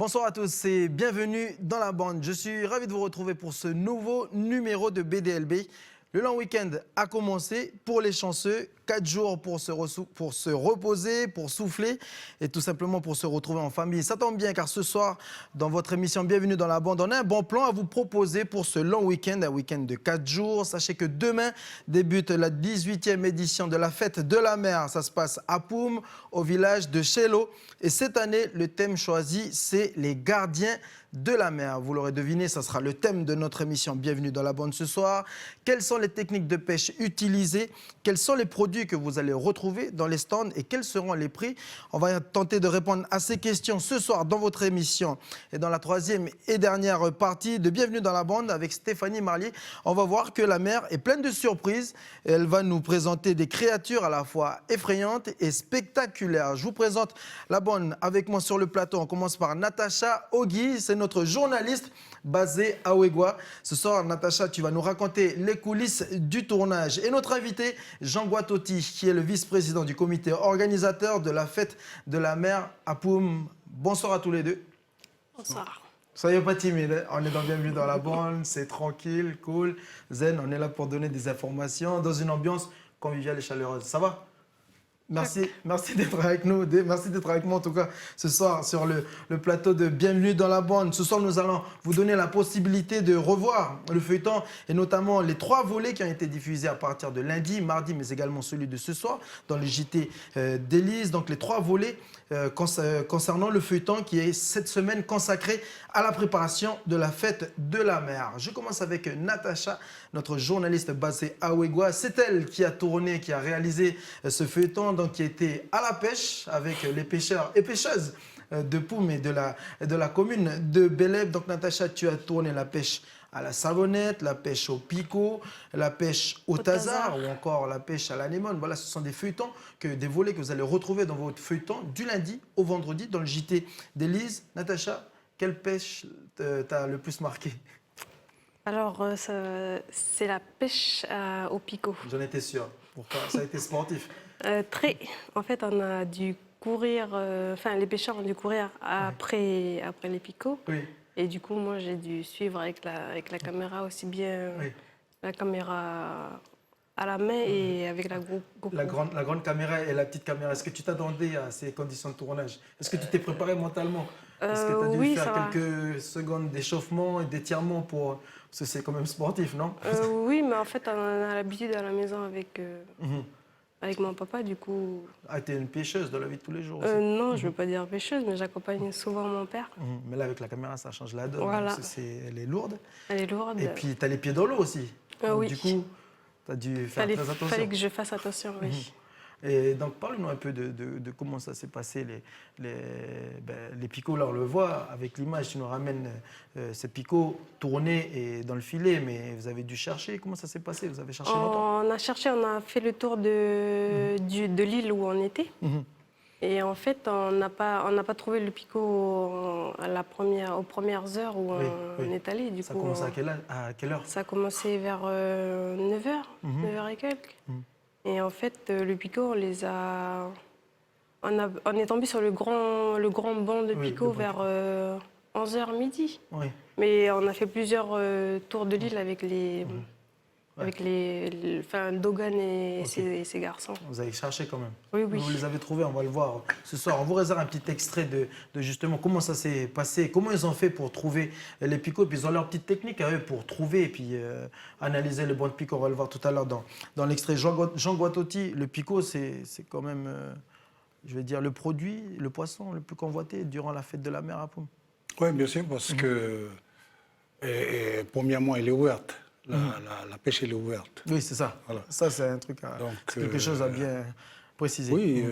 Bonsoir à tous et bienvenue dans la bande. Je suis ravi de vous retrouver pour ce nouveau numéro de BDLB. Le long week-end a commencé pour les chanceux. 4 jours pour se reposer, pour souffler et tout simplement pour se retrouver en famille. Ça tombe bien car ce soir, dans votre émission Bienvenue dans la bande, on a un bon plan à vous proposer pour ce long week-end, un week-end de 4 jours. Sachez que demain débute la 18e édition de la fête de la mer. Ça se passe à Poum, au village de Chélo. Et cette année, le thème choisi, c'est les gardiens de la mer. Vous l'aurez deviné, ça sera le thème de notre émission Bienvenue dans la bande ce soir. Quelles sont les techniques de pêche utilisées? Quels sont les produits que vous allez retrouver dans les stands et quels seront les prix? On va tenter de répondre à ces questions ce soir dans votre émission. Et dans la troisième et dernière partie de Bienvenue dans la bande avec Stéphanie Marlier, on va voir que la mer est pleine de surprises. Elle va nous présenter des créatures à la fois effrayantes et spectaculaires. Je vous présente la bande avec moi sur le plateau. On commence par Natacha Ogui, c'est notre journaliste basée à Ouégoua. Ce soir, Natacha, tu vas nous raconter les coulisses du tournage. Et notre invité, Jean Guatotti, qui est le vice-président du comité organisateur de la fête de la mer à Poum. Bonsoir à tous les deux. Bonsoir. Soyez pas timides, on est dans Bienvenue dans la bande, c'est tranquille, cool, zen. On est là pour donner des informations dans une ambiance conviviale et chaleureuse. Ça va? Merci d'être avec nous, merci d'être avec moi en tout cas ce soir sur le plateau de Bienvenue dans la bande. Ce soir, nous allons vous donner la possibilité de revoir le feuilleton et notamment les 3 volets qui ont été diffusés à partir de lundi, mardi, mais également celui de ce soir dans le JT d'Élise. Donc les 3 volets concernant le feuilleton qui est cette semaine consacré à la préparation de la fête de la mer. Je commence avec Natacha, notre journaliste basée à Ouégoua. C'est elle qui a tourné, qui a réalisé ce feuilleton, donc qui était à la pêche avec les pêcheurs et pêcheuses de Poum et de la commune de Bélève. Donc Natacha, tu as tourné la pêche à la savonnette, la pêche au picot, la pêche au tazar ou encore la pêche à l'anémone. Voilà, ce sont des feuilletons, des volets que vous allez retrouver dans votre feuilleton du lundi au vendredi dans le JT d'Élise. Natacha, quelle pêche t'a le plus marqué? Alors, c'est la pêche au picot. J'en étais sûr. Pourquoi? Ça a été sportif. Très. En fait, on a dû courir, les pêcheurs ont dû courir après les picots. Oui. Et du coup, moi, j'ai dû suivre avec la caméra aussi bien, la caméra à la main et avec la GoPro. La grande caméra et la petite caméra. Est-ce que tu t'attendais à ces conditions de tournage? Est-ce que tu t'es préparé mentalement? Est-ce que tu as dû faire quelques secondes d'échauffement et d'étirement parce que c'est quand même sportif, non? Oui, mais en fait, on a l'habitude à la maison avec mon papa, du coup... Ah, tu es une pêcheuse dans la vie de tous les jours aussi. Non, je ne veux pas dire pêcheuse, mais j'accompagne souvent mon père. Mais là, avec la caméra, ça change la donne. Voilà. Elle est lourde. Elle est lourde. Et puis, tu as les pieds dans l'eau aussi. Oui. Du coup, tu as dû faire très attention. Il fallait que je fasse attention, oui. Et donc, parle-nous un peu de comment ça s'est passé, les picots. Là, on le voit avec l'image, tu nous ramènes ces picots tournés et dans le filet, mais vous avez dû chercher. Comment ça s'est passé? Vous avez cherché longtemps? On a cherché, on a fait le tour de l'île où on était. Et en fait, on n'a pas trouvé le picot aux premières heures où on est allé. Du ça coup, commençait à quelle heure? Ça a commencé vers 9h, 9h et quelques. Et en fait, le picot, on est tombé sur le grand banc de picot vers 11h midi. Oui. Mais on a fait plusieurs tours de l'île avec Dogan et ses garçons. Vous avez cherché quand même. Oui. Vous les avez trouvés, on va le voir ce soir. On vous réserve un petit extrait de justement comment ça s'est passé, comment ils ont fait pour trouver les picots. Puis ils ont leur petite technique à eux pour trouver et puis analyser le bon de picot. On va le voir tout à l'heure dans l'extrait. Jean Guatotti, le picot, c'est quand même, je vais dire, le produit, le poisson le plus convoité durant la fête de la mer à Poum. Oui, bien sûr, parce que, premièrement, elle est ouverte. La pêche, elle est ouverte. Oui, c'est ça. Voilà. Ça, c'est un truc, quelque chose à bien préciser. Oui,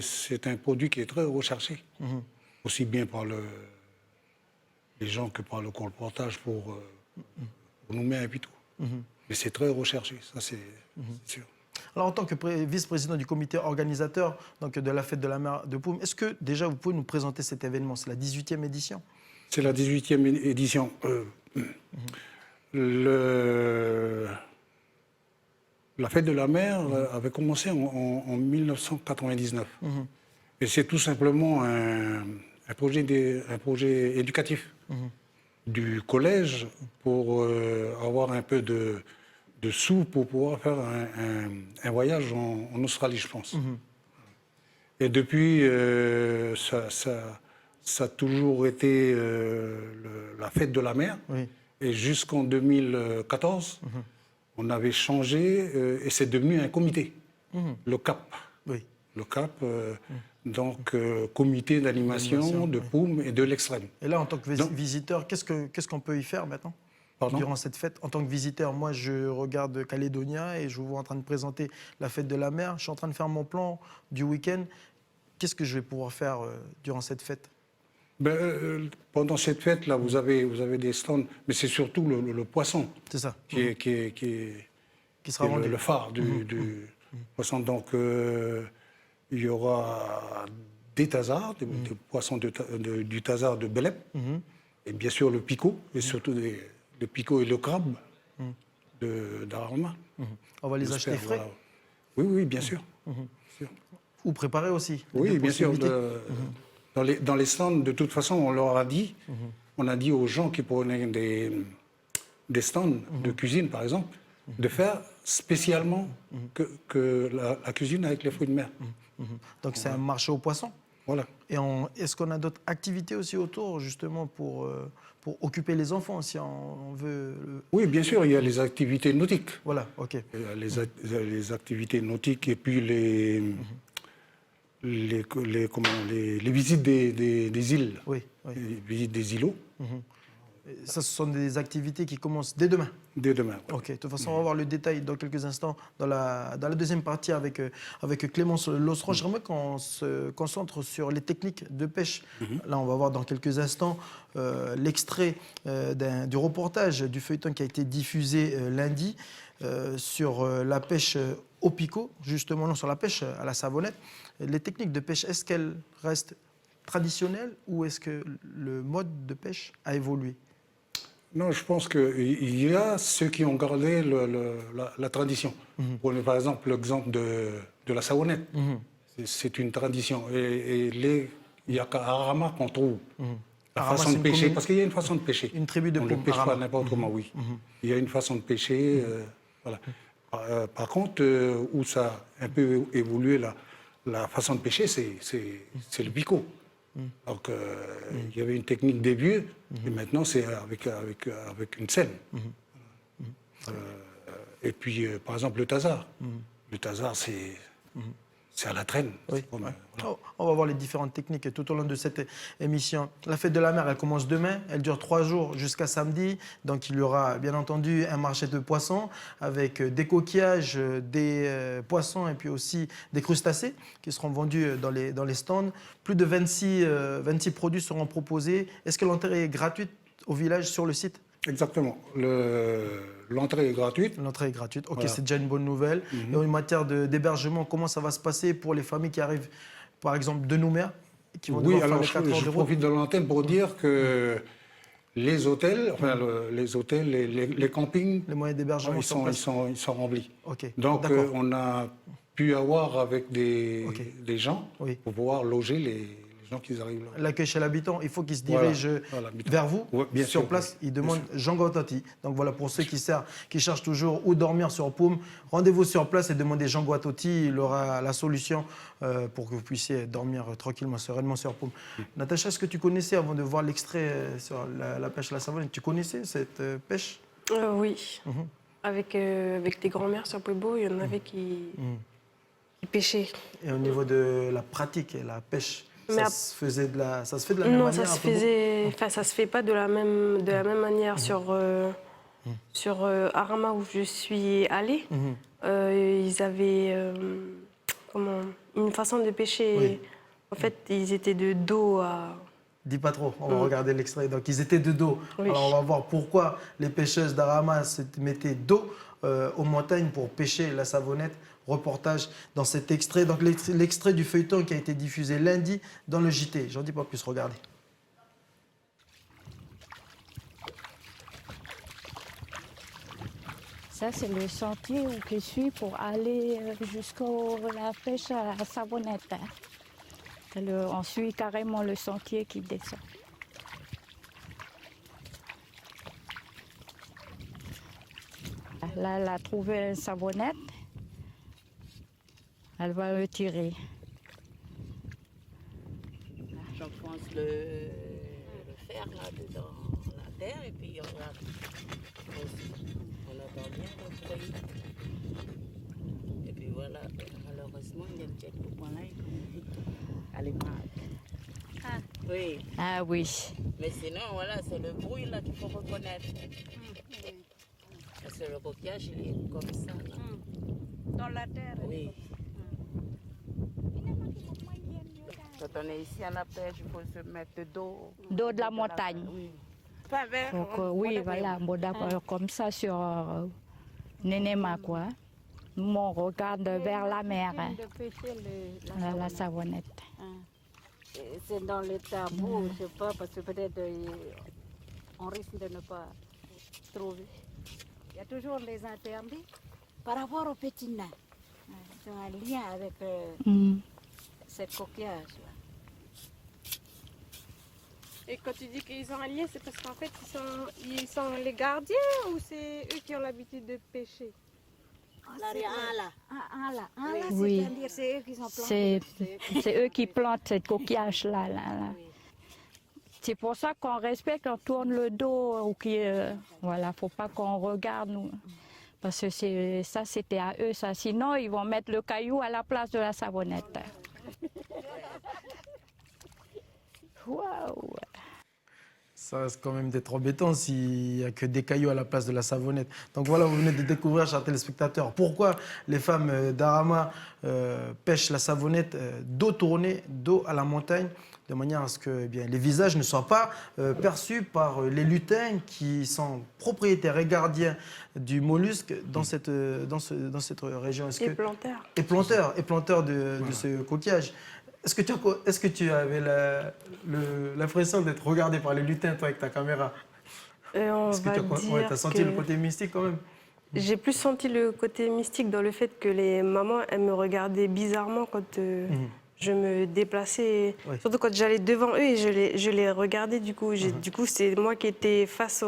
c'est un produit qui est très recherché, aussi bien par les gens que par le colportage pour nous mettre et puis tout. Mais c'est très recherché, ça c'est sûr. Alors, en tant que vice-président du comité organisateur donc, de la fête de la mer de Poum, est-ce que déjà vous pouvez nous présenter cet événement? C'est la 18e édition? C'est la 18e édition. La fête de la mer avait commencé en 1999. Et c'est tout simplement un projet éducatif du collège pour avoir un peu de sous pour pouvoir faire un voyage en Australie, je pense. Et depuis, ça a toujours été la fête de la mer. Oui. Et jusqu'en 2014, on avait changé et c'est devenu un comité, le CAP. Oui. Le CAP, donc comité d'animation de Poum et de l'Extrême. Et là, en tant que Donc- visiteur, qu'est-ce qu'on peut y faire maintenant? Pardon? Durant cette fête, en tant que visiteur, moi, je regarde Calédonia et je vous vois en train de présenter la fête de la mer. Je suis en train de faire mon plan du week-end. Qu'est-ce que je vais pouvoir faire durant cette fête? Pendant cette fête-là, vous avez des stands, mais c'est surtout le poisson C'est ça, qui est qui sera vendu. le phare du poisson. Donc, il y aura des tasards, des poissons du tasard de Belep, et bien sûr le picot, et surtout le picot et le crabe d'Arama. On va les acheter J'espère, frais voilà. Oui, bien sûr. Sûr. ou préparés aussi. Les Oui, deux bien sûr. possibilités. Dans les stands, de toute façon, on leur a dit, on a dit aux gens qui prenaient des stands de cuisine, par exemple, de faire spécialement que la cuisine avec les fruits de mer. Donc c'est un marché aux poissons. Voilà. Et est-ce qu'on a d'autres activités aussi autour, justement, pour occuper les enfants, si on veut Oui, bien sûr, il y a les activités nautiques. Voilà, ok. Il y a les activités nautiques et puis les visites des îles, Oui, oui. les visites des îlots, Ça, ce sont des activités qui commencent dès demain. dès demain. Ok, de toute façon, on va voir le détail dans quelques instants dans la deuxième partie avec Clémence Losseron. J'aimerais qu'on se concentre sur les techniques de pêche. Là, on va voir dans quelques instants l'extrait du reportage du feuilleton qui a été diffusé lundi sur la pêche au picot, justement, non, sur la pêche à la savonnette. Les techniques de pêche, est-ce qu'elles restent traditionnelles ou est-ce que le mode de pêche a évolué? Non, je pense qu'il y a ceux qui ont gardé la tradition. Prenez par exemple l'exemple de la savonnette. C'est une tradition. Et il n'y a qu'à Arama qu'on trouve la Arama, façon c'est de une pêcher. commune- Parce qu'il y a une façon de pêcher. Une tribu de On ne Poum, pêche pas Arama. n'importe comment, oui. Il y a une façon de pêcher. Voilà. Par contre, où ça a un peu évolué la façon de pêcher, c'est le picot. Donc, il y avait une technique des vieux, et maintenant, c'est avec une selle. Et puis, par exemple, le tasard. Le tasard, c'est à la traîne. Oui. C'est comme, Ouais. voilà. On va voir les différentes techniques tout au long de cette émission. La fête de la mer, elle commence demain. Elle dure 3 jours jusqu'à samedi. Donc, il y aura bien entendu un marché de poissons avec des coquillages, des poissons et puis aussi des crustacés qui seront vendus dans les stands. Plus de 26 produits seront proposés. Est-ce que l'entrée est gratuite au village sur le site? Exactement. L'entrée est gratuite. L'entrée est gratuite. Ok, Voilà. c'est déjà une bonne nouvelle. Et en matière d'hébergement, comment ça va se passer pour les familles qui arrivent, par exemple, de Nouméa, qui vont Oui, devoir alors faire les 4 heures je de route? profite de l'antenne pour dire que les hôtels, les campings, Les moyens d'hébergement sur place. ils sont remplis. Ok, Donc, d'accord. on a pu avoir avec des gens Oui. pour pouvoir loger les gens qui arrivent là. L'accueil chez l'habitant, il faut qu'il se Voilà, dirige voilà, l'habitant. vers vous, Ouais, bien sur sûr, place. oui, Il bien demande sûr. Jean Guattati. Donc voilà, pour ceux qui cherchent toujours où dormir sur Poum, rendez-vous sur place et demandez Jean Guattati. Il aura la solution pour que vous puissiez dormir tranquillement, sereinement sur Poum. Natacha, est-ce que tu connaissais, avant de voir l'extrait sur la pêche à la savonnette, tu connaissais cette pêche? Oui. Avec des grands-mères sur Puebo, il y en avait qui pêchaient. Et au niveau de la pratique et la pêche, Mais ça se fait de la même Non, manière ça se à Puebo? faisait, enfin, ça se fait pas de la même manière sur Arama où je suis allée. Ils avaient une façon de pêcher. Oui. En fait, ils étaient de dos à. Dis pas trop, on va regarder l'extrait. Donc ils étaient de dos. Oui. Alors on va voir pourquoi les pêcheuses d'Arama se mettaient dos aux montagnes pour pêcher la savonnette. Reportage dans cet extrait. Donc l'extrait du feuilleton qui a été diffusé lundi dans le JT. J'en dis pas plus, regardez. Ça, c'est le sentier où je suis pour aller jusqu'à la pêche à la savonnette. On suit carrément le sentier qui descend. Là, elle a trouvé une savonnette. Elle va le tirer. J'enfonce le fer là dedans la terre et puis on attend bien le bruit. Et puis voilà, malheureusement, il y a quelques points là, elle est mal. Ah. Oui, Ah oui. mais sinon, voilà, c'est le bruit là qu'il faut reconnaître. Parce que le coquillage, il est comme ça. Là. Dans la terre. Oui. Quand on est ici à la pêche, il faut se mettre de dos. Dos de la montagne. Oui. Pas vers. Donc, oui, voilà, comme ça sur Nénéma, quoi. Nous, on regarde vers la mer, hein, De pêcher la savonnette. C'est dans le tabou, je sais pas, parce que peut-être on risque de ne pas trouver. Il y a toujours les interdits par rapport aux petits nains. Ils ont un lien avec cette coquillage-là. Et quand tu dis qu'ils ont un lien, c'est parce qu'en fait, ils sont les gardiens ou c'est eux qui ont l'habitude de pêcher? Là, il y a un là. Un là. Oui. C'est-à-dire c'est eux qui sont plantés. C'est eux qui plantent cette coquillage-là. Là. C'est pour ça qu'on respecte, on tourne le dos. Voilà, faut pas qu'on regarde. Nous. Parce que ça, c'était à eux. Ça. Sinon, ils vont mettre le caillou à la place de la savonnette. Waouh! Ça risque quand même d'être embêtant s'il n'y a que des cailloux à la place de la savonnette. Donc voilà, vous venez de découvrir, chers téléspectateurs, pourquoi les femmes d'Arama pêchent la savonnette dos tourné, dos à la montagne, de manière à ce que les visages ne soient pas perçus par les lutins qui sont propriétaires et gardiens du mollusque dans cette région. Et planteurs. Et planteurs de ce coquillage. Est-ce que tu avais l'impression d'être regardé par les lutins, toi, avec ta caméra? On Est-ce que va tu dire as senti le côté mystique quand même? J'ai plus senti le côté mystique dans le fait que les mamans, elles me regardaient bizarrement quand je me déplaçais. Oui. Surtout quand j'allais devant eux et je les regardais. Du coup, du coup, c'est moi qui étais face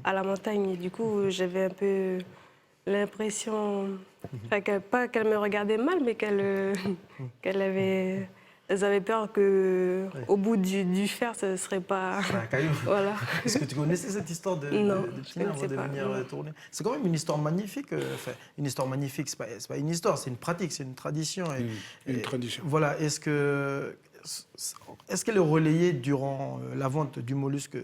à la montagne. Et du coup, j'avais un peu l'impression, pas qu'elles me regardaient mal, mais elles avaient peur qu'au bout du fer, ce ne serait pas... Un caillou. Voilà. Est-ce que tu connaissais cette histoire de Non, Tina je avant de connaissais pas, venir non. tourner? C'est quand même une histoire magnifique. Une histoire magnifique, c'est pas une histoire, c'est une pratique, c'est une tradition. Une tradition. Voilà. Est-ce qu'elle est relayée durant la vente du mollusque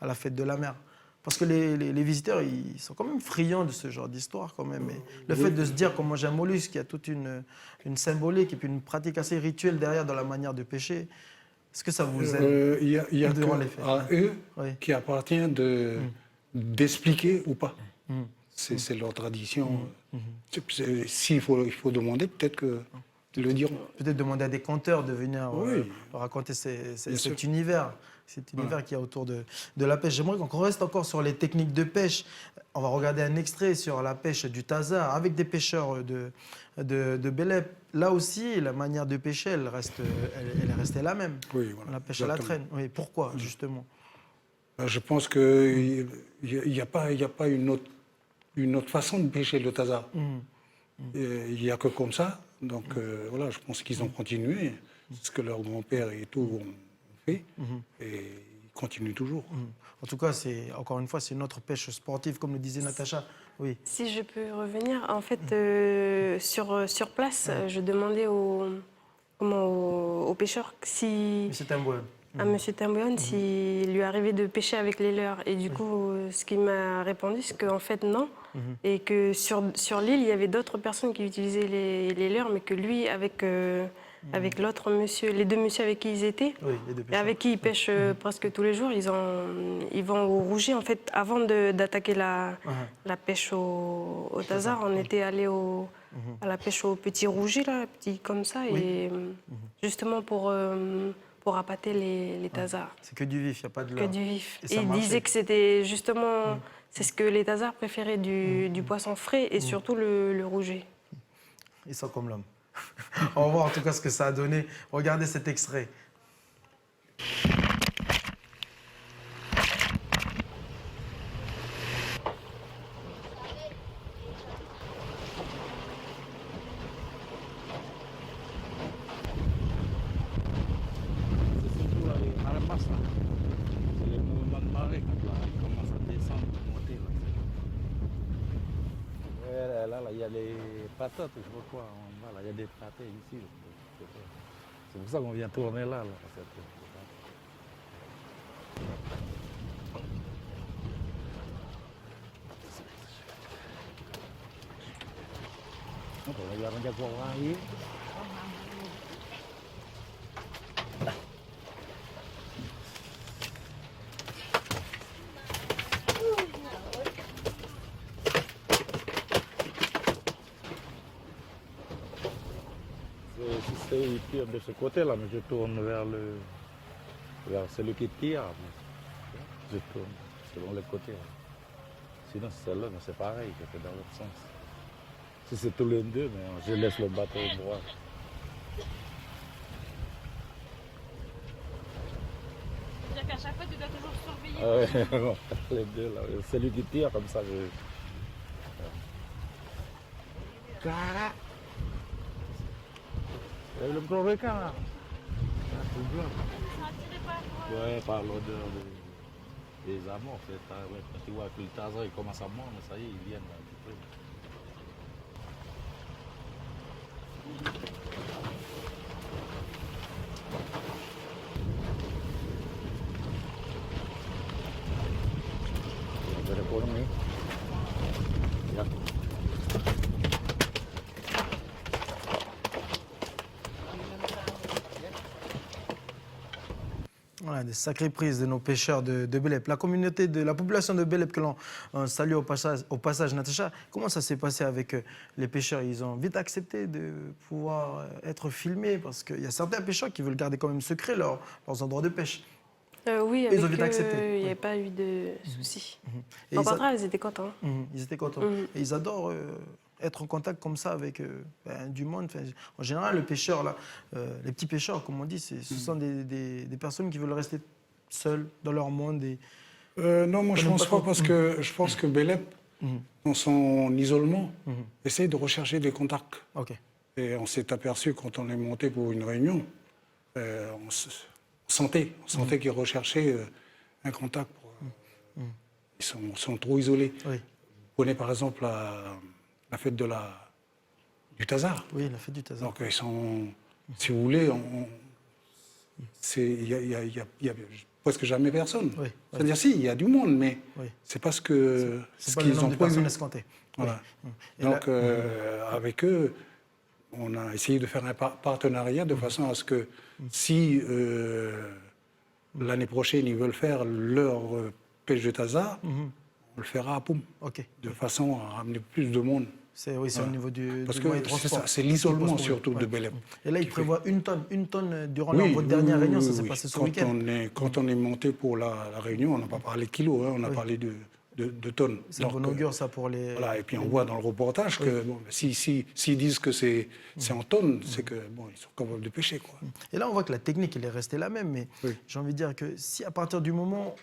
à la fête de la mer? Parce que les visiteurs, ils sont quand même friands de ce genre d'histoire quand même. Et le fait de se dire qu'on mange un mollusque, il y a toute une symbolique et puis une pratique assez rituelle derrière dans la manière de pêcher. Est-ce que ça vous aide? Il y a durant que les fêtes, à eux Oui. qui appartient d'expliquer ou pas. C'est leur tradition. S'il faut demander, peut-être que le diront. Peut-être demander à des conteurs de venir Oui. raconter Bien cet sûr. univers. Cet univers qu'il y a autour de la pêche. J'aimerais qu'on reste encore sur les techniques de pêche. On va regarder un extrait sur la pêche du Tazar avec des pêcheurs de Bélep. Là aussi, la manière de pêcher, elle est restée la même. Oui, voilà, La pêche à la exactement. traîne. Oui, pourquoi, justement? Je pense qu'il n'y a pas une autre façon de pêcher le Tazar. Il n'y a que comme ça. Donc voilà, je pense qu'ils ont continué. C'est ce que leurs grands-pères et tout ont fait. Et ils continuent toujours. En tout cas, encore une fois, c'est notre pêche sportive, comme le disait Natacha. Oui. Si je peux revenir, en fait, sur place, je demandais aux pêcheurs si... Mais c'est un bois. à M. Tamboyon s'il lui arrivait de pêcher avec les leurres. Et du coup, ce qu'il m'a répondu, c'est qu'en fait, non. Et que sur l'île, il y avait d'autres personnes qui utilisaient les leurres, mais que lui, avec l'autre monsieur, les deux messieurs avec qui ils étaient, Oui, les deux et pêcheurs. avec qui ils pêchent presque tous les jours, ils vont au Rouget. En fait, avant d'attaquer la pêche au Tazar, on était allé à la pêche au petit Rouget, là, petit comme ça, et justement pour appâter les Tazars. C'est que du vif, il n'y a pas de Que leurre. du vif. Et Et ça il marchait. disait que c'était justement, c'est ce que les Tazars préféraient, du poisson frais et surtout le Rouget. Ils sont comme l'homme. On va voir en tout cas ce que ça a donné. Regardez cet extrait. C'est surtout là, les marabas, là. C'est les mouvements de marée qui commencent à descendre, à monter. Là, il y a les patates, je sais pas quoi, en bas, là, il y a des patates ici. C'est pour ça qu'on vient tourner là. Lagi orang jago lagi. Il tire de ce côté-là, mais je tourne vers celui qui tire. Je tourne selon les côtés. Sinon, celle-là, c'est pareil, je fais dans l'autre sens. Si c'est tous les deux, mais je laisse le bateau droit. C'est-à-dire qu'à chaque fois, tu dois toujours surveiller. Ah ouais, les deux là. Celui qui tire comme ça, le gros requin là. Ouais, par l'odeur des amours. Ouais, quand tu vois que le taser il commence à mordre, ça y est, ils viennent un petit peu. Voilà, des sacrées prises de nos pêcheurs de Belep. La communauté la population de Belep que l'on salue au passage, Natacha, comment ça s'est passé avec les pêcheurs? Ils ont vite accepté de pouvoir être filmés parce qu'il y a certains pêcheurs qui veulent garder quand même secret leurs endroits de pêche. Oui, Ils ont avec vite accepté. il n'y avait pas eu de soucis. Et Au ils a- contraire, ils étaient contents. Ils étaient contents. Et ils adorent être en contact comme ça avec du monde. Enfin, en général, le pêcheur, là, les petits pêcheurs, comme on dit, ce sont des personnes qui veulent rester seules dans leur monde. Non, moi je pense pas parce que je pense que Belep, dans son isolement, essaye de rechercher des contacts. Ok. Et on s'est aperçu quand on est monté pour une réunion, on sentait qu'ils recherchaient un contact. Ils sont trop isolés. Oui. Prenez par exemple la fête du Tazar. Oui, la fête du Tazar. Donc ils sont, si vous voulez, il y a presque jamais personne. Oui, oui. C'est-à-dire si, il y a du monde, mais Oui. c'est parce que C'est ce pas le qu'ils nombre ont de personnes prévu. escomptées. Voilà. Oui. Et Donc là- avec eux, on a essayé de faire un partenariat de façon à ce que si l'année prochaine ils veulent faire leur pêche de Tazar, on le fera à Poum, Ok. de façon à ramener plus de monde. C'est au Voilà. niveau du Parce moyen que de c'est transport. ça, c'est l'isolement Qui pose surtout problème. de Belep. Et là, ils qui prévoient une tonne durant Oui, votre dernière oui, réunion, oui, ça s'est oui. passé ce Quand week-end. Quand on est monté pour la réunion, on n'a pas parlé de kilos, on a parlé de tonnes. C'est un bon Donc, augure, ça, pour les... voilà, et puis on voit dans le reportage que bon, s'ils disent que c'est en tonnes, c'est que bon, ils sont capables de pêcher, quoi. Et là, on voit que la technique, elle est restée la même. Mais Oui. j'ai envie de dire que si à partir du moment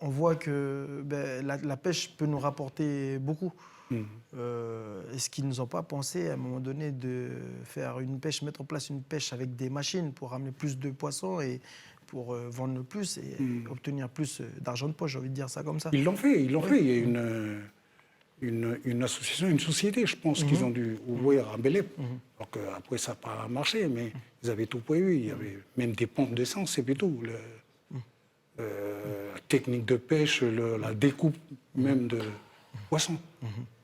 on voit que la pêche peut nous rapporter beaucoup, est-ce qu'ils nous ont pas pensé à un moment donné de faire une pêche, mettre en place une pêche avec des machines pour ramener plus de poissons et pour vendre plus et obtenir plus d'argent de poche, j'ai envie de dire ça comme ça. Ils l'ont fait. Il y a une association, une société, je pense, qu'ils ont dû ouvrir à Belep. Alors qu'après, ça n'a pas marché, mais ils avaient tout prévu. Il y avait même des pompes d'essence, et puis tout. La technique de pêche, la découpe même de poissons.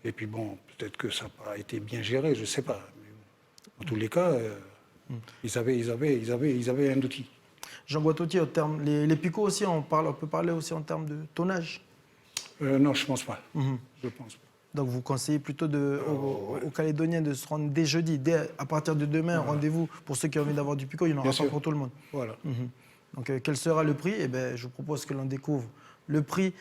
Et puis bon, peut-être que ça n'a pas été bien géré, je ne sais pas. Mais en tous les cas, ils avaient un outil. Jean Guatotti, les picots aussi, on peut parler aussi en termes de tonnage. Non, je ne pense pas. Je pense pas. Donc vous conseillez plutôt aux Calédoniens de se rendre dès jeudi, à partir de demain, rendez-vous pour ceux qui ont envie d'avoir du picot, il n'y en aura Bien pas sûr. pour tout le monde. Voilà. Donc quel sera le prix? Eh ben, je vous propose que l'on découvre le prix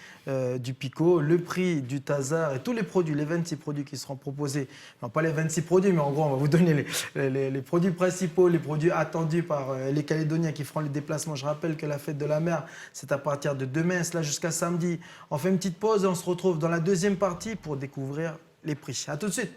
du Pico, le prix du Tazar et tous les produits, les 26 produits qui seront proposés. Non, pas les 26 produits, mais en gros, on va vous donner les produits principaux, les produits attendus par les Calédoniens qui feront les déplacements. Je rappelle que la fête de la mer, c'est à partir de demain, cela jusqu'à samedi. On fait une petite pause et on se retrouve dans la deuxième partie pour découvrir les prix. À tout de suite.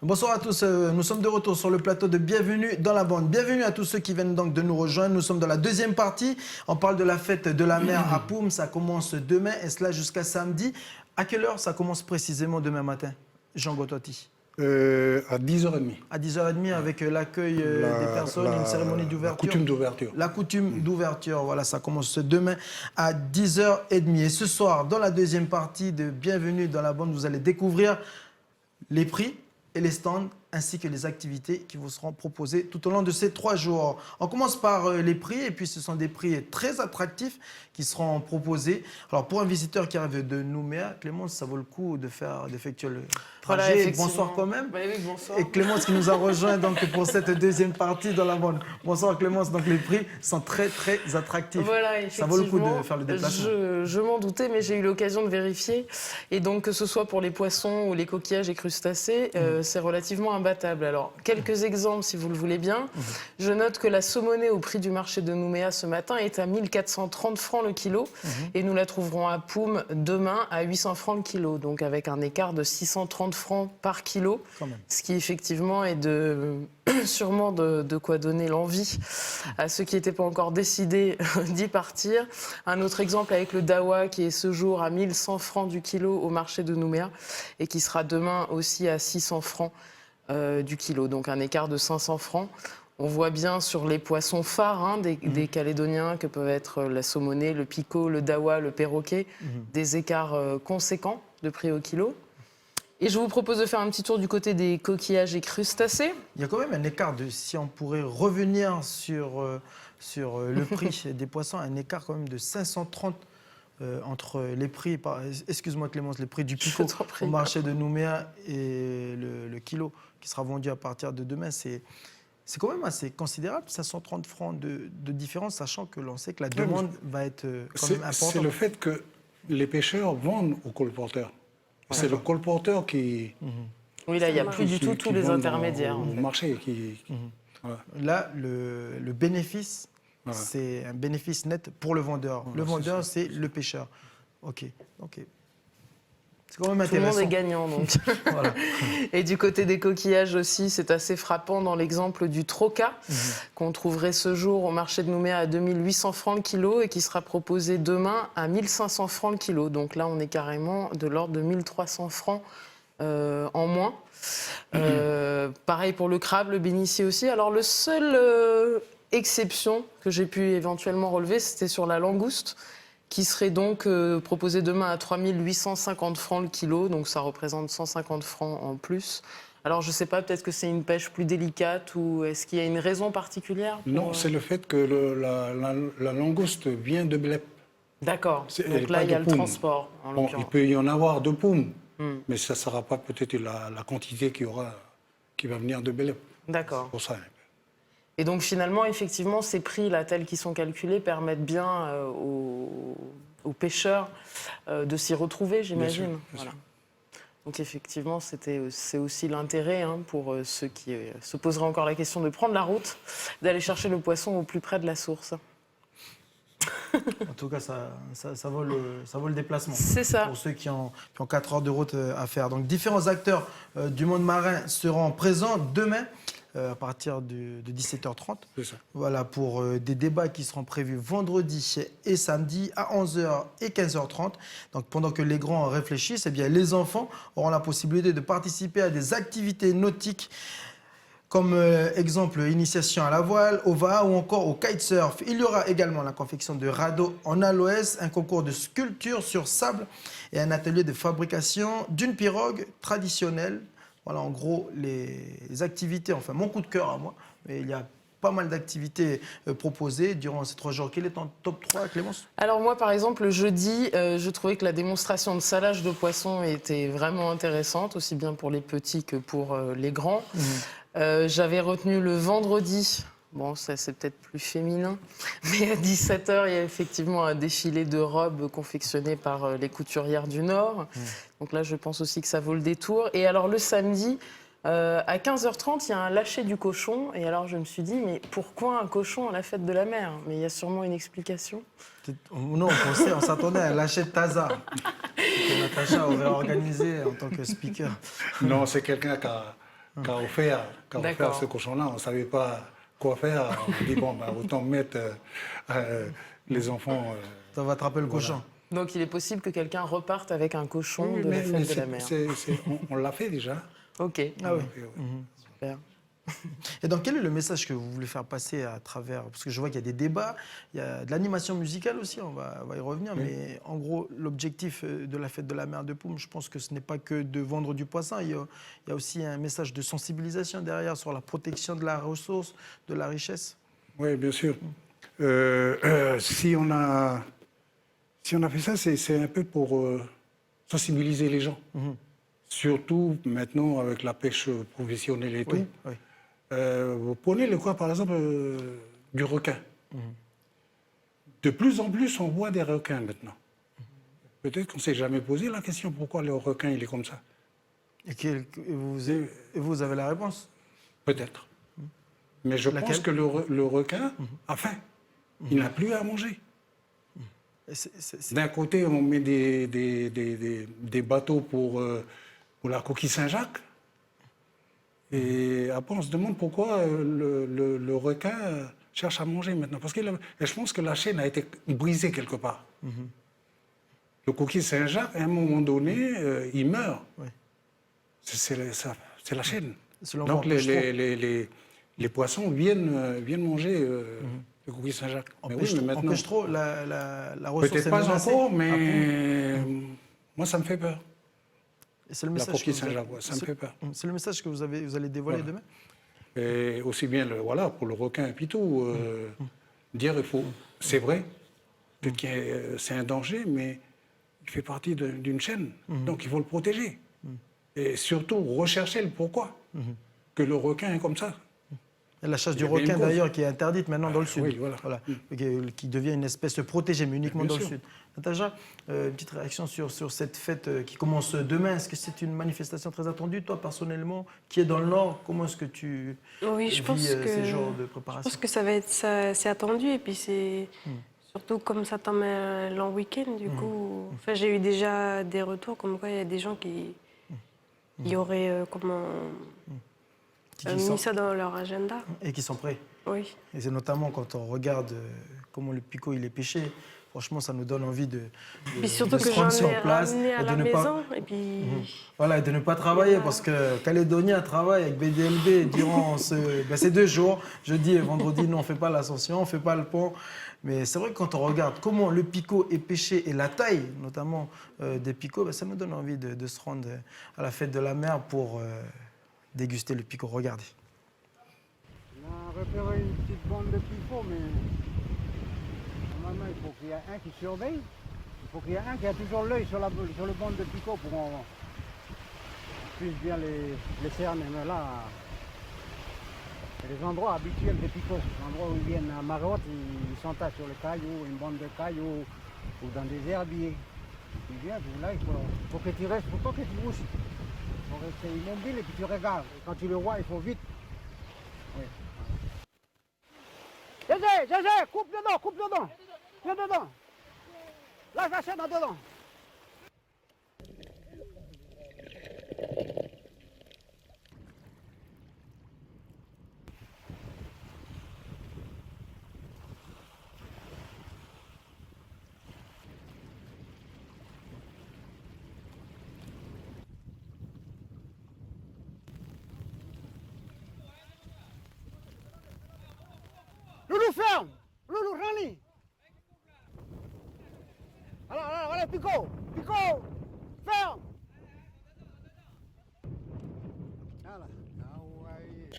Bonsoir à tous, nous sommes de retour sur le plateau de Bienvenue dans la bande. Bienvenue à tous ceux qui viennent donc de nous rejoindre. Nous sommes dans la deuxième partie. On parle de la fête de la mer à Poum. Ça commence demain et cela jusqu'à samedi. À quelle heure ça commence précisément demain matin, Jean Gototti? À 10h30. À 10h30 avec l'accueil des personnes, une cérémonie d'ouverture. La coutume d'ouverture. La coutume d'ouverture, voilà, ça commence demain à 10h30. Et ce soir, dans la deuxième partie de Bienvenue dans la bande, vous allez découvrir les prix et les stands ainsi que les activités qui vous seront proposées tout au long de ces 3 jours. On commence par les prix et puis ce sont des prix très attractifs qui seront proposés. Alors pour un visiteur qui arrive de Nouméa, Clémence, ça vaut le coup d'effectuer le trajet. Voilà, bonsoir quand même. Oui, bonsoir. Et Clémence qui nous a rejoint donc pour cette deuxième partie dans la bande. Bonsoir Clémence, donc les prix sont très très attractifs. Voilà, ça vaut le coup de faire le déplacement. Je m'en doutais, mais j'ai eu l'occasion de vérifier. Et donc que ce soit pour les poissons ou les coquillages et crustacés, c'est relativement imbattable. Alors, quelques exemples si vous le voulez bien. Je note que la saumonée au prix du marché de Nouméa ce matin est à 1430 francs le kilo. Et nous la trouverons à Poum demain à 800 francs le kilo. Donc avec un écart de 630 francs par kilo. Ce qui effectivement est sûrement de quoi donner l'envie à ceux qui n'étaient pas encore décidés d'y partir. Un autre exemple avec le dawa qui est ce jour à 1100 francs du kilo au marché de Nouméa et qui sera demain aussi à 600 francs du kilo, donc un écart de 500 francs. On voit bien sur les poissons phares des Calédoniens que peuvent être la saumonée, le pico, le dawa, le perroquet, des écarts conséquents de prix au kilo. Et je vous propose de faire un petit tour du côté des coquillages et crustacés. Il y a quand même un écart si on pourrait revenir sur le prix des poissons, un écart quand même de 530 entre les prix, excuse-moi Clémence, les prix du pico au marché de Nouméa et le kilo qui sera vendu à partir de demain, c'est quand même assez considérable, 530 francs de différence, sachant que l'on sait que la demande va être quand même importante. C'est le fait que les pêcheurs vendent aux colporteurs. C'est le colporteur qui... Oui, là, il n'y a plus du tout tous les intermédiaires. Au marché voilà. Là, le bénéfice, c'est un bénéfice net pour le vendeur. Le vendeur, c'est le pêcheur. OK. C'est quand même intéressant. Tout le monde est gagnant, donc. Voilà. Et du côté des coquillages aussi, c'est assez frappant dans l'exemple du troca, qu'on trouverait ce jour au marché de Nouméa à 2800 francs le kilo et qui sera proposé demain à 1500 francs le kilo. Donc là, on est carrément de l'ordre de 1300 francs en moins. Pareil pour le crabe, le bénitier aussi. Alors, le seul exception que j'ai pu éventuellement relever, c'était sur la langouste, qui serait donc proposé demain à 3850 francs le kilo, donc ça représente 150 francs en plus. Alors je ne sais pas, peut-être que c'est une pêche plus délicate ou est-ce qu'il y a une raison particulière Non, c'est le fait que la langouste vient de Blep. D'accord, donc là il y a le transport en l'occurrence. Il peut y en avoir de Poum, mais ça ne sera pas peut-être la quantité qui va venir de Blep. D'accord. Pour ça. Et donc finalement, effectivement, ces prix-là, tels qu'ils sont calculés, permettent bien aux pêcheurs de s'y retrouver, j'imagine. Voilà. Donc effectivement, c'est aussi l'intérêt pour ceux qui se poseraient encore la question de prendre la route, d'aller chercher le poisson au plus près de la source. En tout cas, ça vaut le déplacement. C'est ça. Pour ceux qui ont 4 heures de route à faire. Donc différents acteurs du monde marin seront présents demain. à partir de 17h30. C'est ça. Voilà, pour des débats qui seront prévus vendredi et samedi à 11h et 15h30. Donc pendant que les grands réfléchissent, eh bien, les enfants auront la possibilité de participer à des activités nautiques comme exemple initiation à la voile, au VA ou encore au kitesurf. Il y aura également la confection de radeaux en aloès, un concours de sculpture sur sable et un atelier de fabrication d'une pirogue traditionnelle. Voilà en gros les activités, enfin mon coup de cœur à moi, mais il y a pas mal d'activités proposées durant ces 3 jours. Quel est ton top 3, Clémence? Alors moi, par exemple, le jeudi, je trouvais que la démonstration de salage de poisson était vraiment intéressante, aussi bien pour les petits que pour les grands. J'avais retenu le vendredi. Bon, ça c'est peut-être plus féminin, mais à 17h, il y a effectivement un défilé de robes confectionnées par les couturières du Nord. Donc là, je pense aussi que ça vaut le détour. Et alors le samedi, à 15h30, il y a un lâcher du cochon. Et alors je me suis dit, mais pourquoi un cochon à la fête de la mer? Mais il y a sûrement une explication. Non, on s'attendait à un lâcher de Taza que Natacha aurait organisé en tant que speaker. Non, c'est quelqu'un qui a offert ce cochon-là. On ne savait pas quoi faire. On dit, bon, bah, autant mettre les enfants... Ça va attraper le voilà. cochon. Donc il est possible que quelqu'un reparte avec un cochon Oui, de la mais fête de la mer. on l'a fait déjà. Ok, Ah oui. super. Et donc, quel est le message que vous voulez faire passer à travers... Parce que je vois qu'il y a des débats, il y a de l'animation musicale aussi, on va y revenir. Oui. Mais en gros, l'objectif de la fête de la mer de Poum, je pense que ce n'est pas que de vendre du poisson. Il y a aussi un message de sensibilisation derrière sur la protection de la ressource, de la richesse. Oui, bien sûr. Si on a fait ça, c'est un peu pour sensibiliser les gens. Surtout maintenant avec la pêche professionnelle et tout. Oui. Vous prenez le cas, par exemple, du requin. De plus en plus, on voit des requins maintenant. Peut-être qu'on ne s'est jamais posé la question pourquoi le requin il est comme ça. Et vous avez la réponse? Peut-être. Mais je pense que le requin a faim. Il n'a plus à manger. D'un côté, on met des bateaux pour la coquille Saint-Jacques. Et après, on se demande pourquoi le requin cherche à manger maintenant. Parce que je pense que la chaîne a été brisée quelque part. Le coquille Saint-Jacques, à un moment donné, il meurt. Oui. C'est la chaîne. Selon Donc vous, les poissons viennent manger le coquille Saint-Jacques. on pêche trop, la ressource Peut-être est pas menacée. encore, mais moi, ça me fait peur. Et c'est le La message coquille que vous avez- Saint-Jacques, ouais, ça me fait peur. C'est le message que vous allez dévoiler Voilà. demain? Et aussi bien, pour le requin et tout, dire il faut... C'est vrai, peut-être que c'est un danger, mais il fait partie d'une chaîne, donc il faut le protéger. Et surtout, rechercher le pourquoi que le requin est comme ça. Et la chasse Il du y a bien requin, une cause. d'ailleurs, qui est interdite maintenant dans le sud. oui, voilà. Qui devient une espèce protégée, mais uniquement Bien dans le sûr. sud. Natacha, une petite réaction sur cette fête qui commence demain. Est-ce que c'est une manifestation très attendue? Toi, personnellement, qui est dans le Nord, comment est-ce que tu Oui, je vis pense ces jours de je préparation? pense que ça va être c'est attendu et puis c'est surtout comme ça tombe un long week-end du coup. Enfin, j'ai eu déjà des retours comme quoi il y a des gens qui auraient Qui sont- mis ça dans leur agenda. Et qui sont prêts. Oui. Et c'est notamment quand on regarde comment le picot il est pêché. Franchement, ça nous donne envie de Puis surtout de se que j'en rendre sur ai place ramené à et de la ne pas- maison et puis Voilà, et de ne pas travailler parce que Calédonia travaille avec BDLB durant ces 2 jours. Jeudi et vendredi, nous, on ne fait pas l'ascension, on ne fait pas le pont. Mais c'est vrai que quand on regarde comment le picot est pêché et la taille, notamment des picots, ça nous donne envie de se rendre à la fête de la mer pour déguster le picot. Regardez. On a repéré une petite bande de picots, mais normalement, il faut qu'il y ait un qui surveille. Il faut qu'il y ait un qui a toujours l'œil sur le bande de picots pour qu'on puisse bien les cerner. Mais là, c'est les endroits habituels des picots. Les endroits où ils viennent à Marotte, ils s'entassent sur les cailloux, une bande de cailloux ou dans des herbiers. Ils viennent, là, il faut que tu restes, il ne faut pas que tu bouges. Il faut rester immobile et puis tu regardes. Et quand tu le vois, il faut vite. Oui. Gégé, coupe dedans. Viens dedans. Lâche la chaîne dedans. Loulou, ferme. Loulou, Rani. Alors, allez, Pico. Pico, ferme. Voilà. Ah ouais.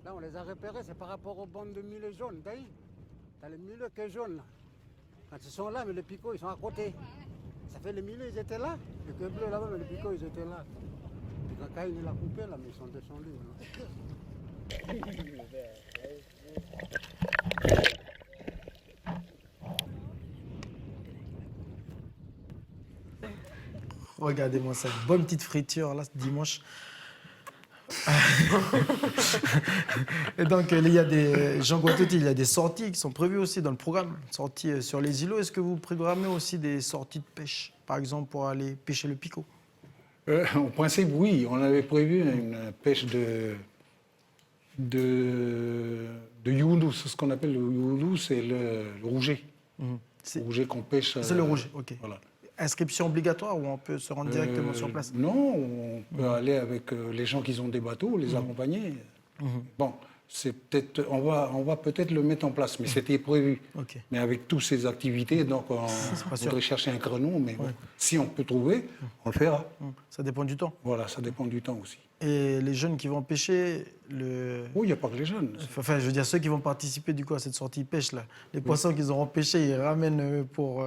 Là, on les a repérés, c'est par rapport aux bandes de millet jaune. T'as les millet qui est jaune là. Quand ils sont là, mais les picots, ils sont à côté. Ça fait les millet, ils étaient là. Les queues bleus là-bas, mais les picots, ils étaient là. Et quand Caïn, il a coupé là, mais ils sont descendus. Regardez-moi ça, une bonne petite friture là, ce dimanche. Et donc, il y a des, Jean Guatotti, il y a des sorties qui sont prévues aussi dans le programme, sorties sur les îlots. Est-ce que vous programmez aussi des sorties de pêche, par exemple, pour aller pêcher le picot? En principe, oui. On avait prévu une pêche de youlou. C'est ce qu'on appelle le youlou, c'est le rouget. Le rouget qu'on pêche. C'est le rouget, ok. Voilà. Inscription obligatoire ou on peut se rendre directement sur place? Non, on peut aller avec les gens qui ont des bateaux, les accompagner. Bon, c'est peut-être, on va peut-être le mettre en place, mais c'était prévu. Ok. Mais avec toutes ces activités, donc on faudrait chercher un créneau, mais bon, si on peut trouver, on le fera. Ça dépend du temps. Voilà, ça dépend du temps aussi. Et les jeunes qui vont pêcher, Oui, il n'y a pas que les jeunes. enfin, je veux dire, ceux qui vont participer du coup à cette sortie pêche là, les poissons qu'ils auront pêchés, ils ramènent pour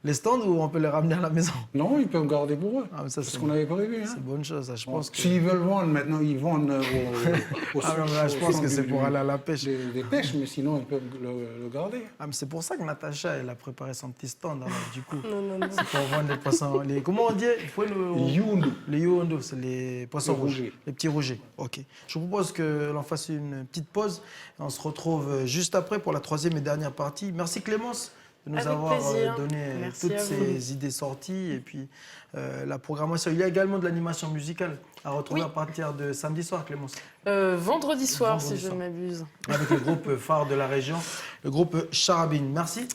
les stands ou on peut les ramener à la maison? Non, ils peuvent garder pour eux. Ah, mais ça, c'est ce qu'on avait prévu. Hein. C'est une bonne chose, ça, je pense. Que... S'ils veulent vendre, maintenant, ils vendent au Ah, non, mais là, je pense que c'est pour aller à la pêche. Des pêches, mais sinon, ils peuvent le garder. Ah, mais c'est pour ça que Natacha, elle a préparé son petit stand, alors, du coup. Non. C'est pour vendre les poissons. Comment on dit? Les youndo. Les youndo, c'est les poissons Les rouges. rougets. Les petits rougets. Ok. Je vous propose que l'on fasse une petite pause. On se retrouve juste après pour la troisième et dernière partie. Merci Clémence de nous Avec avoir plaisir. donné Merci toutes à vous. ces idées sorties et puis la programmation. Il y a également de l'animation musicale à retrouver à partir de samedi soir, Clémence. Vendredi soir, Vendredi si je ne soir. m'abuse. Avec le groupe phare de la région, le groupe Charabine. Merci.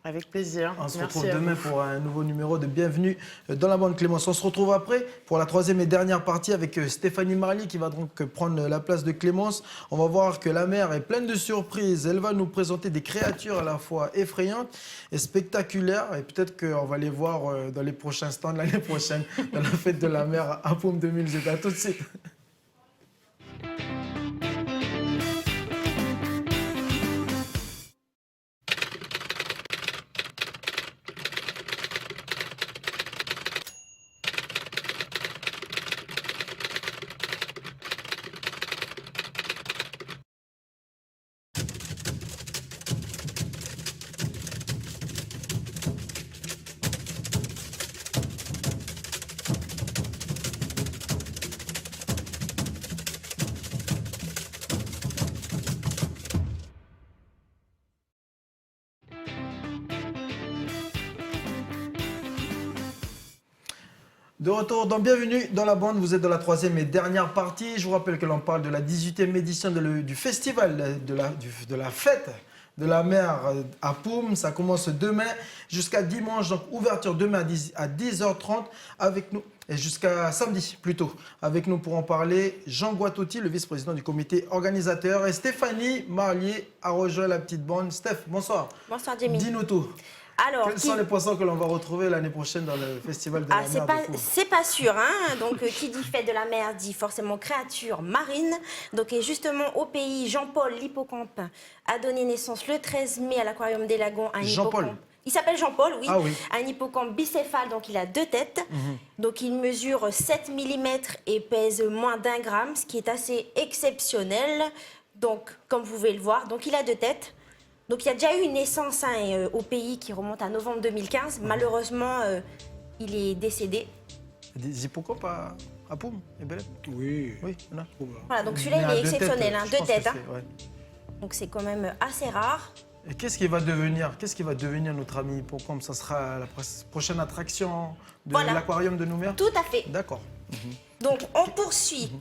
Avec plaisir. On se Merci retrouve à demain vous. pour un nouveau numéro de Bienvenue dans la bande Clémence. On se retrouve après pour la troisième et dernière partie avec Stéphanie Marly qui va donc prendre la place de Clémence. On va voir que la mer est pleine de surprises. Elle va nous présenter des créatures à la fois effrayantes et spectaculaires. Et peut-être qu'on va les voir dans les prochains stands l'année prochaine dans la fête de la mer à Poum 2000. À tout de suite. De retour dans Bienvenue dans la bande, vous êtes dans la troisième et dernière partie. Je vous rappelle que l'on parle de la 18e édition du festival de la fête de la mer à Poum. Ça commence demain jusqu'à dimanche, donc ouverture demain à 10h30 avec nous, et jusqu'à samedi plutôt. Avec nous pour en parler, Jean Guatotti, le vice-président du comité organisateur, et Stéphanie Marlier a rejoint la petite bande. Steph, bonsoir. Bonsoir Jimmy. Dis-nous tout. Alors, Quels sont les poissons que l'on va retrouver l'année prochaine dans le festival de la mer de Poum? c'est pas sûr, hein. Donc, qui dit fête de la mer dit forcément créature marine. Donc, et justement, au pays, Jean-Paul l'hippocampe a donné naissance le 13 mai à l'aquarium des Lagons à un Jean-Paul. hippocampe. Il s'appelle Jean-Paul, oui. Ah oui. Un hippocampe bicéphale, donc il a 2 têtes. Donc, il mesure 7 mm et pèse moins d'1 gramme, ce qui est assez exceptionnel. Donc, comme vous pouvez le voir, donc il a 2 têtes. Donc il y a déjà eu une naissance au pays qui remonte à novembre 2015. Malheureusement, il est décédé. Des hippocampes à Poum et Belém? Oui. Oui, il y en a. Voilà, donc celui-là, il est exceptionnel, hein, je 2 pense que têtes. Hein. c'est, ouais. Donc c'est quand même assez rare. Et qu'est-ce qui va devenir notre ami hippocampe? Ça sera la prochaine attraction de Voilà. l'aquarium de Nouméa? Tout à fait. D'accord. Donc on poursuit.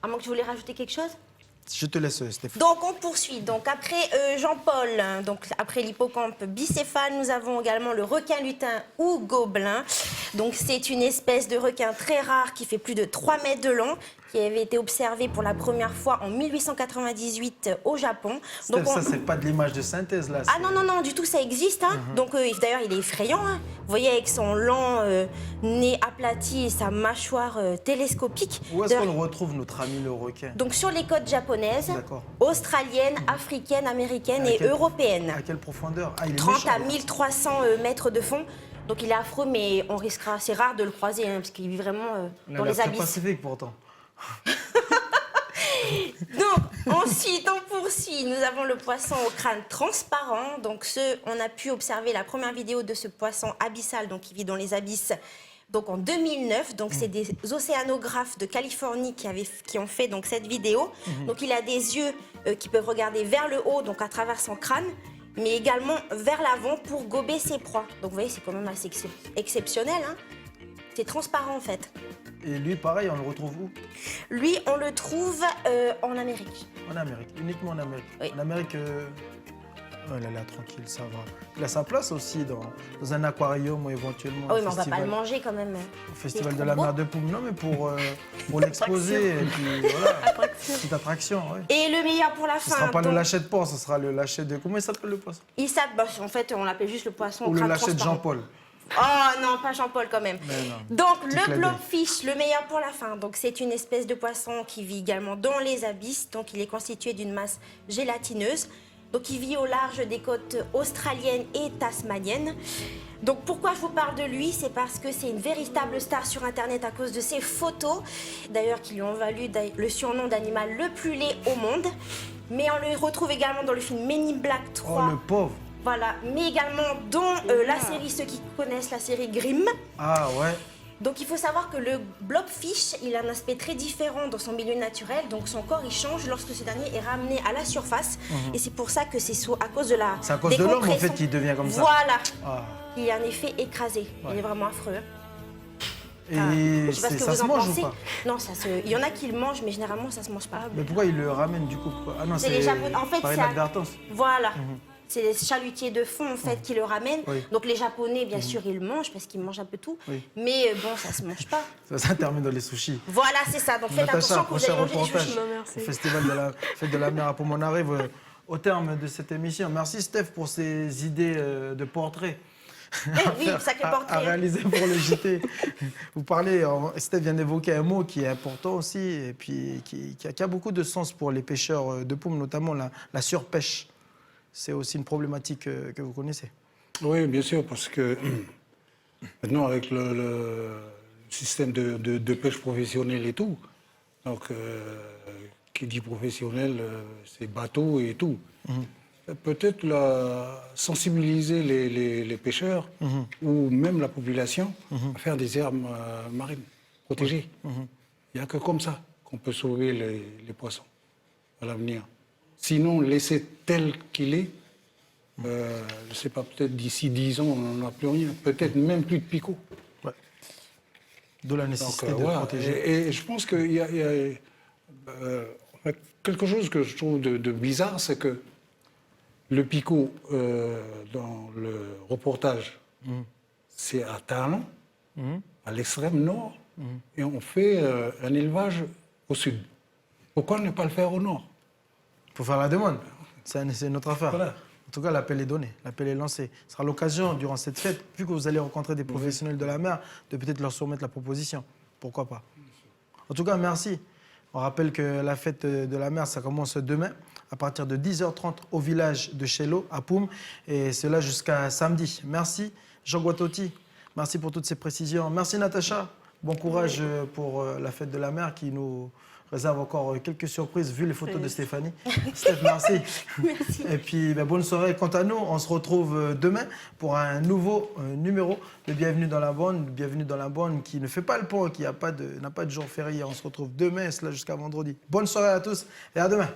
À moins que tu voulais rajouter quelque chose? Je te laisse, Stéphane. Donc on poursuit. Donc après Jean-Paul, donc après l'hippocampe bicéphale, nous avons également le requin lutin ou gobelin. Donc c'est une espèce de requin très rare qui fait plus de 3 mètres de long, qui avait été observé pour la première fois en 1898 au Japon. Steph, ça, c'est pas de l'image de synthèse, là. Ah non, non, non, du tout, ça existe. Hein. Donc d'ailleurs, il est effrayant. Hein. Vous voyez, avec son lent nez aplati et sa mâchoire télescopique. Où est-ce qu'on le retrouve, notre ami le requin? Donc sur les côtes japonaises, australiennes, africaines, américaines et européennes. À quelle profondeur? Ah, il est 30 méchant, à 1300 mètres de fond. Donc il est affreux, mais on risquera, c'est rare de le croiser, hein, parce qu'il vit vraiment dans les abysses. Pacifique pourtant. Donc ensuite, on poursuit. Nous avons le poisson au crâne transparent. Donc on a pu observer la première vidéo de ce poisson abyssal, donc qui vit dans les abysses. Donc en 2009, donc c'est des océanographes de Californie qui ont fait donc cette vidéo. Donc il a des yeux qui peuvent regarder vers le haut, donc à travers son crâne, mais également vers l'avant pour gober ses proies. Donc vous voyez, c'est quand même assez exceptionnel. Hein. C'est transparent en fait. Et lui, pareil, on le retrouve où? Lui, on le trouve en Amérique. En Amérique, uniquement en Amérique. Oui. En Amérique, oh là là, tranquille, ça va. Il a sa place aussi dans un aquarium ou éventuellement. Ah oui, un mais on va pas festival. le manger quand même. Au Festival de la mer de Poum, non, mais pour l'exposer. Et puis voilà, petite attraction. Ouais. Et le meilleur pour la Ce fin. ne sera pas donc, le lâcher de porc, ce sera le lâcher de. Comment il s'appelle le poisson? en fait, on l'appelle juste le poisson au Ou le crâne lâcher de transparent. Jean-Paul. Oh non, pas Jean-Paul quand même. Donc Petit le clin d'œil. blobfish, le meilleur pour la fin. Donc c'est une espèce de poisson qui vit également dans les abysses. Donc il est constitué d'une masse gélatineuse. Donc il vit au large des côtes australiennes et tasmaniennes. Donc pourquoi je vous parle de lui? C'est parce que c'est une véritable star sur Internet à cause de ses photos. D'ailleurs qui lui ont valu le surnom d'animal le plus laid au monde. Mais on le retrouve également dans le film Men in Black 3. Oh, le pauvre. Voilà, mais également dans la série, ceux qui connaissent la série Grimm. Ah ouais. Donc il faut savoir que le blobfish, il a un aspect très différent dans son milieu naturel. Donc son corps, il change lorsque ce dernier est ramené à la surface. Et c'est pour ça que c'est à cause de la C'est à cause de l'homme en fait décompression. qu'il devient comme ça. Voilà. Ah. Il y a un effet écrasé. Ouais. Il est vraiment affreux. Et Je sais pas ce que ça vous se en mange pensez. ou pas? Non, il y en a qui le mangent, mais généralement ça se mange pas. Mais pourquoi il le ramène du coup? Ah non, C'est les Japonais. En fait, par c'est inadvertance. Voilà. C'est les chalutiers de fond en fait qui le ramènent. Oui. Donc les Japonais, bien sûr, ils le mangent parce qu'ils mangent un peu tout. Oui. Mais bon, ça se mange pas. Ça termine dans les sushis. Voilà, c'est ça. Donc faites Natacha, attention quand vous prochain allez manger des reportage sushis. Non, merci. au Festival de la Fête de la Mer à Poum. On arrive au terme de cette émission. Merci Steph pour ces idées de portraits. Oui, sacré à portrait. réaliser pour le JT. Vous parlez, Steph vient d'évoquer un mot qui est important aussi et puis qui a beaucoup de sens pour les pêcheurs de Poum, notamment la surpêche. C'est aussi une problématique que vous connaissez. Oui, bien sûr, parce que maintenant, avec le système de pêche professionnelle et tout, donc qui dit professionnel, c'est bateau et tout. Peut-être sensibiliser les pêcheurs ou même la population à faire des aires marines protégées. Il n'y a que comme ça qu'on peut sauver les poissons à l'avenir. Sinon, laisser tel qu'il est, je ne sais pas, peut-être d'ici 10 ans, on n'en a plus rien. Peut-être même plus de picots. Ouais. D'où la nécessité de voilà. protéger. Et je pense qu'il y a quelque chose que je trouve de bizarre, c'est que le picot, dans le reportage, c'est à Talon, à l'extrême nord, et on fait un élevage au sud. Pourquoi ne pas le faire au nord? Il faut faire la demande. C'est notre affaire. Voilà. En tout cas, l'appel est donné, l'appel est lancé. Ce sera l'occasion, durant cette fête, vu que vous allez rencontrer des professionnels de la mer, de peut-être leur soumettre la proposition. Pourquoi pas? En tout cas, merci. On rappelle que la fête de la mer, ça commence demain, à partir de 10h30 au village de Chello, à Poum, et cela jusqu'à samedi. Merci, Jean Guatotti. Merci pour toutes ces précisions. Merci, Natacha. Bon courage pour la fête de la mer qui nous réserve encore quelques surprises vu les photos de Stéphanie. Steph, merci. Merci. Et puis, bonne soirée. Quant à nous, on se retrouve demain pour un nouveau numéro de Bienvenue dans la bande. Bienvenue dans la bande qui ne fait pas le pont, qui n'a pas de jour férié. On se retrouve demain, et cela jusqu'à vendredi. Bonne soirée à tous et à demain.